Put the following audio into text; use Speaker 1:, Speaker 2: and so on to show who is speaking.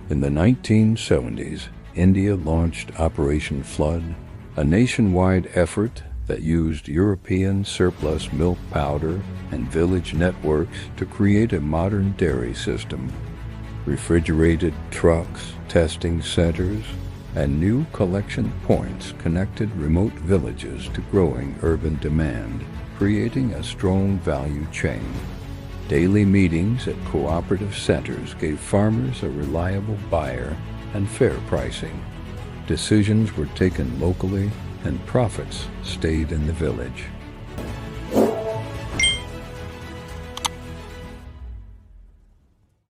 Speaker 1: In the 1970s, India launched Operation Flood, a nationwide effort that used European surplus milk powder and village networks to create a modern dairy system. Refrigerated trucks, testing centers, and new collection points connected remote villages to growing urban demand, creating a strong value chain. Daily meetings at cooperative centers gave farmers a reliable buyer and fair pricing. Decisions were taken locally, and profits stayed in the village.